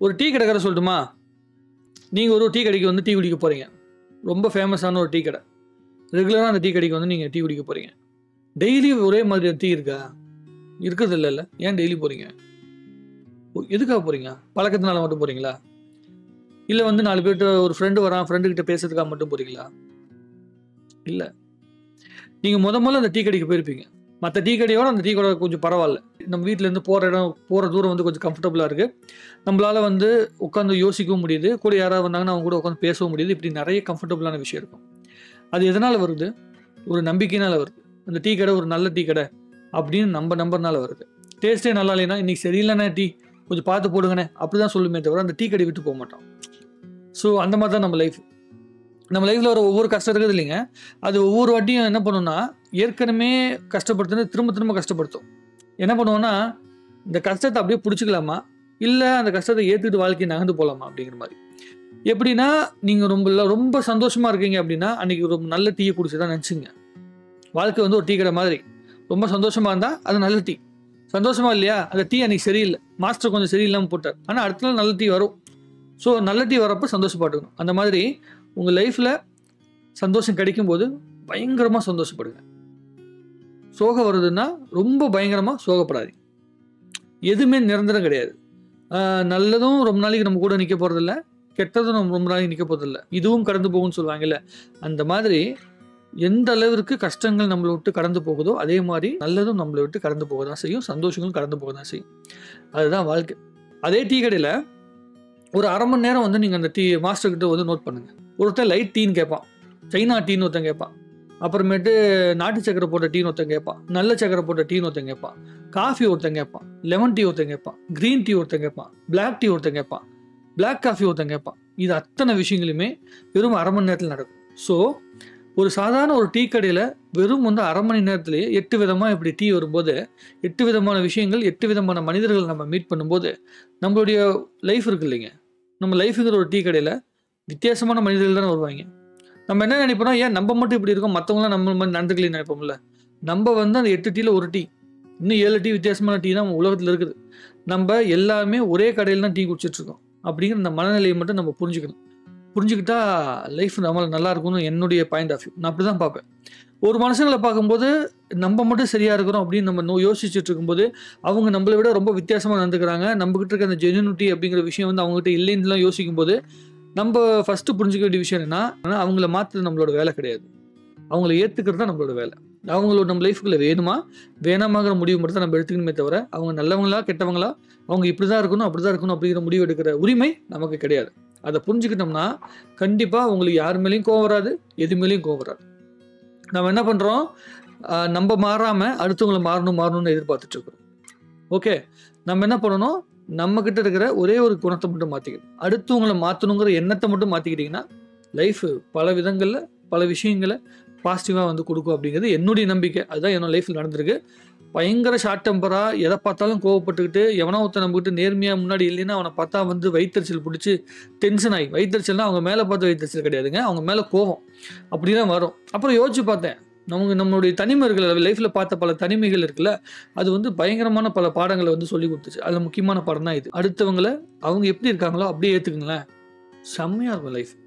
ஒரு டீ கடைக்கார சொல்லட்டுமா? நீங்கள் ஒரு டீ கடைக்கு வந்து டீ குடிக்க போகிறீங்க. ரொம்ப ஃபேமஸான ஒரு டீ கடை. ரெகுலராக அந்த டீ கடைக்கு வந்து நீங்கள் டீ குடிக்க போகிறீங்க. டெய்லி ஒரே மாதிரி டீ இருக்கா? இருக்கிறது இல்லைல்ல. ஏன் டெய்லி போகிறீங்க? எதுக்காக போகிறீங்க? பழக்கத்தினால மட்டும் போகிறீங்களா? இல்லை வந்து 4 பேர்கிட்ட ஒரு ஃப்ரெண்டு வரான், ஃப்ரெண்டுக்கிட்ட பேசுறதுக்காக மட்டும் போகிறீங்களா? இல்லை. நீங்கள் முதல்ல அந்த டீ கடைக்கு போயிருப்பீங்க. மற்ற டீ கடையோட அந்த டீ கடை கொஞ்சம் பரவாயில்ல. நம்ம வீட்டிலேருந்து போகிற தூரம் வந்து கொஞ்சம் கம்ஃபர்டபுளாக இருக்குது. நம்மளால் வந்து உட்காந்து யோசிக்கவும் முடியுது. கூட யாராவது வந்தாங்கன்னா அவங்க கூட உட்காந்து பேசவும் முடியுது. இப்படி நிறைய கம்ஃபர்டபுளான விஷயம் இருக்கும். அது எதனால் வருது? ஒரு நம்பிக்கையினால் வருது. அந்த டீ கடை ஒரு நல்ல டீ கடை அப்படின்னு நம்ம நம்பர்னால வருது. டேஸ்ட்டே நல்லா இல்லைன்னா இன்றைக்கி சரியில்லைண்ணே டீ கொஞ்சம் பார்த்து போடுங்கண்ணே அப்படி தான் சொல்லுமே தவிர அந்த டீ கடை விட்டு போக மாட்டோம். ஸோ அந்த மாதிரி தான் நம்ம லைஃப். நம்ம லைஃப்பில் வர ஒவ்வொரு கஷ்டம் இருக்குது இல்லைங்க, அது ஒவ்வொரு வாட்டியும் என்ன பண்ணுன்னா ஏற்கனவே கஷ்டப்படுத்துன்னு திரும்ப திரும்ப கஷ்டப்படுத்தும். என்ன பண்ணுவோன்னா இந்த கஷ்டத்தை அப்படியே பிடிச்சிக்கலாமா, இல்லை அந்த கஷ்டத்தை ஏற்றுக்கிட்டு வாழ்க்கையை நகர்ந்து போகலாமா அப்படிங்கிற மாதிரி. எப்படின்னா நீங்கள் ரொம்ப சந்தோஷமாக இருக்கீங்க அப்படின்னா அன்றைக்கி ஒரு நல்ல டீயை குடிச்சு தான் நினச்சிங்க. வாழ்க்கை வந்து ஒரு டீ கடை மாதிரி. ரொம்ப சந்தோஷமாக இருந்தால் அது நல்ல டீ. சந்தோஷமாக இல்லையா, அந்த டீ அன்றைக்கி சரியில்லை, மாஸ்டர் கொஞ்சம் சரியில்லாமல் போட்டார், ஆனால் அடுத்த நாள் நல்ல டீ வரும். ஸோ நல்ல டீ வரப்போ சந்தோஷப்பட்டுக்கணும். அந்த மாதிரி உங்கள் லைஃப்பில் சந்தோஷம் கிடைக்கும்போது பயங்கரமாக சந்தோஷப்படுங்க. சோகம் வருதுன்னா ரொம்ப பயங்கரமாக சோகப்படாதீங்க. எதுவுமே நிரந்தரம் கிடையாது. நல்லதும் ரொம்ப நாளைக்கு நம்ம கூட நிற்க போகிறதில்ல, கெட்டதும் நம்ம ரொம்ப நாளைக்கு நிற்க போகிறதில்ல. இதுவும் கடந்து போகும்னு சொல்லுவாங்கல்ல, அந்த மாதிரி எந்த அளவிற்கு கஷ்டங்கள் நம்மளை விட்டு கடந்து போகுதோ அதே மாதிரி நல்லதும் நம்மளை விட்டு கடந்து போக தான் செய்யும், சந்தோஷங்களும் கடந்து போக தான் செய்யும். அதுதான் வாழ்க்கை. அதே டீ கடையில் ஒரு அரை மணி நேரம் வந்து நீங்கள் அந்த டீ மாஸ்டர்கிட்ட வந்து நோட் பண்ணுங்கள். ஒருத்தன் லைட் டீன்னு கேட்பான், சைனா டீன்னு ஒருத்தன் கேட்பான், அப்புறமேட்டு நாட்டு சக்கரை போட்ட டீன்னு ஒருத்தன் கேட்பான், நல்ல சக்கரை போட்ட டீன்னு ஒருத்தன் கேட்பான், காஃபி ஒருத்தன் கேட்பான், லெமன் டீ ஒருத்தன் கேட்பான், க்ரீன் டீ ஒருத்தன் கேட்பான், பிளாக் டீ ஒருத்தன் கேட்பான், பிளாக் காஃபி ஒருத்தன் கேட்பான். இது அத்தனை விஷயங்களுமே வெறும் அரை மணி நேரத்தில் நடக்கும். ஸோ ஒரு சாதாரண ஒரு டீ கடையில் வெறும் வந்து அரை மணி நேரத்துலேயே 8 விதமாக இப்படி டீ வரும்போது 8 விதமான விஷயங்கள், 8 விதமான மனிதர்கள் நம்ம மீட் பண்ணும்போது நம்மளுடைய லைஃப் இருக்கு இல்லைங்க, நம்ம லைஃபுங்கிற ஒரு டீ கடையில் வித்தியாசமான மனிதர்கள் தானே வருவாங்க. நம்ம என்ன நினைப்போம்னா, ஏன் நம்ம மட்டும் இப்படி இருக்கோம், மற்றவங்களாம் நம்ம மாதிரி நடந்துக்கலன்னு நினைப்போம்ல. நம்ம வந்து அந்த 8 டீயில் ஒரு டீ, இன்னும் 7 டீ வித்தியாசமான டீ தான் உலகத்தில் இருக்குது. நம்ம எல்லாமே ஒரே கடையில் தான் டீ குடிச்சிட்ருக்கோம் அப்படிங்கிற அந்த மனநிலையை மட்டும் நம்ம புரிஞ்சுக்கணும். புரிஞ்சுக்கிட்டா லைஃப் நம்மளை நல்லா இருக்கும்னு என்னுடைய பாயிண்ட் ஆஃப் வியூ. நான் அப்படி தான் பார்ப்பேன். ஒரு மனுஷங்களை பார்க்கும்போது நம்ம மட்டும் சரியாக இருக்கிறோம் அப்படின்னு நம்ம யோசிச்சுட்டு இருக்கும்போது அவங்க நம்மளை விட ரொம்ப வித்தியாசமாக நடந்துக்கிறாங்க, நம்மக்கிட்ட இருக்க அந்த ஜென்யூனிட்டி அப்படிங்கிற விஷயம் வந்து அவங்ககிட்ட இல்லைன்னுலாம் யோசிக்கும்போது நம்ம ஃபஸ்ட்டு புரிஞ்சிக்க வேண்டிய விஷயம் என்னன்னா, அவங்கள மாற்றுறது நம்மளோட வேலை கிடையாது, அவங்கள ஏற்றுக்கிறது தான் நம்மளோட வேலை. அவங்களோட நம்ம லைஃபுக்குள்ளே வேணுமா வேணாமாங்கிற முடிவு மட்டும் தான் நம்ம எடுத்துக்கணுமே தவிர அவங்க நல்லவங்களா கெட்டவங்களா, அவங்க இப்படி தான் இருக்கணும் அப்படி தான் இருக்கணும் அப்படிங்கிற முடிவு எடுக்கிற உரிமை நமக்கு கிடையாது. அதை புரிஞ்சுக்கிட்டோம்னா கண்டிப்பாக உங்களுக்கு யார் மேலேயும் கோவம் வராது, எது மேலேயும் கோவம் வராது. நம்ம என்ன பண்ணுறோம், நம்ம மாறாமல் அடுத்தவங்களை மாறணும்னு எதிர்பார்த்துட்ருக்குறோம். ஓகே, நம்ம என்ன பண்ணணும், நம்மக்கிட்ட இருக்கிற ஒரே ஒரு குணத்தை மட்டும் மாற்றிக்கணும். அடுத்தவங்களை மாற்றணுங்கிற எண்ணத்தை மட்டும் மாற்றிக்கிட்டிங்கன்னா லைஃபு பல விதங்களில் பல விஷயங்களை பாசிட்டிவாக வந்து கொடுக்கும் அப்படிங்கிறது என்னுடைய நம்பிக்கை. அதுதான் என்னோட லைஃப்பில் நடந்திருக்கு. பயங்கர ஷார்ட் டெம்பராக எதை பார்த்தாலும் கோவப்பட்டுக்கிட்டு எவனோ ஒருத்தர் நம்மக்கிட்ட நேர்மையாக முன்னாடி இல்லைன்னா அவனை பார்த்தா வந்து வயிற்றுச்சல் பிடிச்சி டென்ஷன் ஆகி, வயிற்றுச்சல்னா அவங்க மேலே பார்த்து வயிற்றுச்சல் கிடையாதுங்க, அவங்க மேலே கோவம் அப்படி தான் வரும். அப்புறம் யோசிச்சு பார்த்தேன், நம்மளுடைய தனிமை இருக்குல்ல, லைஃப்பில் பார்த்த பல தனிமைகள் இருக்குல்ல, அது வந்து பயங்கரமான பல பாடங்களை வந்து சொல்லி கொடுத்துச்சு. அதில் முக்கியமான பாடம் தான் இது. அடுத்தவங்களை அவங்க எப்படி இருக்காங்களோ அப்படியே ஏற்றுக்குங்களேன், செம்மையாக இருக்கும் லைஃப்.